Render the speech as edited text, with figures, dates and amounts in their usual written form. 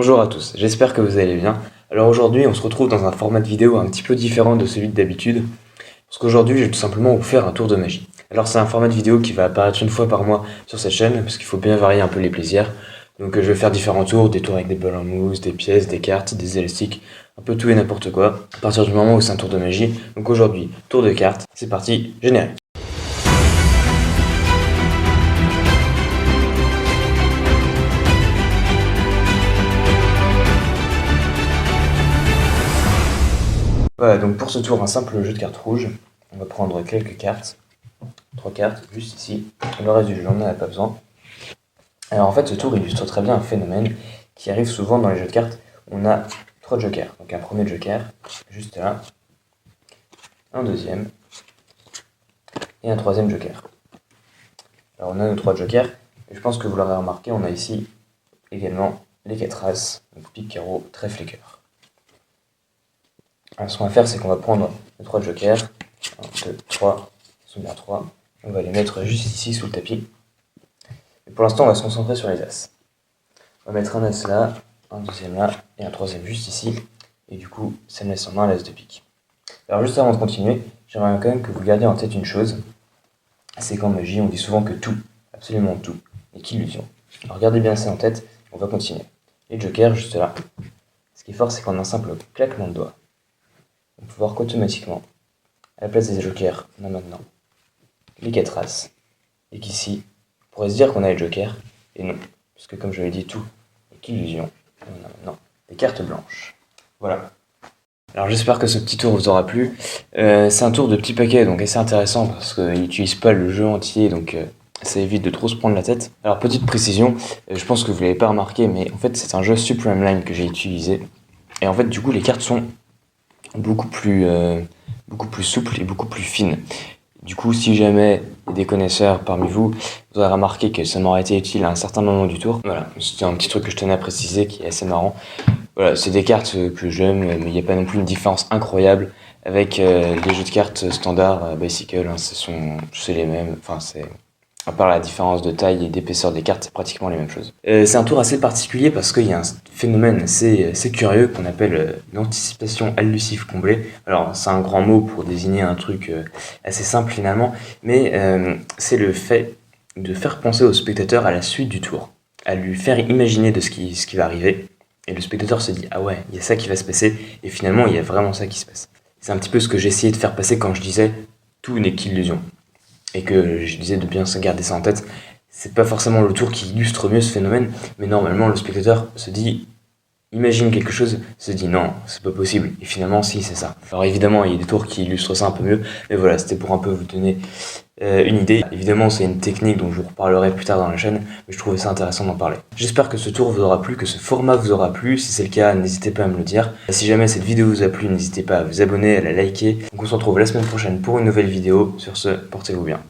Bonjour à tous, j'espère que vous allez bien. Alors aujourd'hui, on se retrouve dans un format de vidéo un petit peu différent de celui d'habitude, parce qu'aujourd'hui, je vais tout simplement vous faire un tour de magie. Alors c'est un format de vidéo qui va apparaître une fois par mois sur cette chaîne, parce qu'il faut bien varier un peu les plaisirs. Donc je vais faire différents tours, des tours avec des balles en mousse, des pièces, des cartes, des élastiques, un peu tout et n'importe quoi, à partir du moment où c'est un tour de magie. Donc aujourd'hui, tour de cartes, c'est parti, générique. Voilà, donc pour ce tour, un simple jeu de cartes rouges. On va prendre quelques cartes, 3 cartes, juste ici. Le reste du jeu, on n'en a pas besoin. Alors en fait, ce tour illustre très bien un phénomène qui arrive souvent dans les jeux de cartes. On a 3 jokers. Donc un premier joker, juste là. Un deuxième. Et un troisième joker. Alors on a nos 3 jokers. Et je pense que vous l'aurez remarqué, on a ici également les 4 as. Donc pique, carreau, trèfle et cœur. Alors ce qu'on va faire, c'est qu'on va prendre les 3 jokers. 1, 2, 3. Ils sont bien 3. On va les mettre juste ici sous le tapis. Et pour l'instant, on va se concentrer sur les as. On va mettre un as là, un deuxième là, et un troisième juste ici. Et du coup, ça me laisse en main l'as de pique. Alors juste avant de continuer, j'aimerais quand même que vous gardiez en tête une chose. C'est qu'en magie, on dit souvent que tout, absolument tout, n'est qu'illusion. Alors gardez bien ça en tête, on va continuer. Les jokers, juste là. Ce qui est fort, c'est qu'en un simple claquement de doigts, on peut voir qu'automatiquement, à la place des jokers, on a maintenant les 4 as. Et qu'ici, on pourrait se dire qu'on a les jokers, et non, puisque comme je l'ai dit, tout n'est qu'illusion. On a maintenant des cartes blanches. Voilà. Alors j'espère que ce petit tour vous aura plu. C'est un tour de petit paquet, donc assez intéressant, parce qu'il n'utilise pas le jeu entier, donc ça évite de trop se prendre la tête. Alors petite précision, je pense que vous ne l'avez pas remarqué, mais en fait c'est un jeu Supreme Line que j'ai utilisé. Et en fait du coup les cartes sont beaucoup plus souples et beaucoup plus fines. Du coup, si jamais il y a des connaisseurs parmi vous, vous aurez remarqué que ça m'aurait été utile à un certain moment du tour. Voilà, c'était un petit truc que je tenais à préciser qui est assez marrant. Voilà, c'est des cartes que j'aime, mais il n'y a pas non plus une différence incroyable avec les jeux de cartes standards Bicycle. Hein, c'est les mêmes, enfin c'est... À part la différence de taille et d'épaisseur des cartes, c'est pratiquement les mêmes choses. C'est un tour assez particulier parce qu'il y a un phénomène assez curieux qu'on appelle l'anticipation hallucive comblée. Alors c'est un grand mot pour désigner un truc assez simple finalement, mais c'est le fait de faire penser au spectateur à la suite du tour, à lui faire imaginer de ce qui va arriver, et le spectateur se dit « Ah ouais, il y a ça qui va se passer », et finalement il y a vraiment ça qui se passe. C'est un petit peu ce que j'essayais de faire passer quand je disais « Tout n'est qu'illusion ». Et que je disais de bien se garder ça en tête, c'est pas forcément le tour qui illustre mieux ce phénomène, mais normalement le spectateur se dit, imagine quelque chose, se dit non, c'est pas possible, et finalement si, c'est ça. Alors évidemment il y a des tours qui illustrent ça un peu mieux, mais voilà, c'était pour un peu vous donner une idée. Évidemment c'est une technique dont je vous reparlerai plus tard dans la chaîne, mais je trouvais ça intéressant d'en parler. J'espère que ce tour vous aura plu, que ce format vous aura plu. Si c'est le cas, n'hésitez pas à me le dire. Si jamais cette vidéo vous a plu, n'hésitez pas à vous abonner, à la liker. Donc on se retrouve la semaine prochaine pour une nouvelle vidéo. Sur ce, portez-vous bien.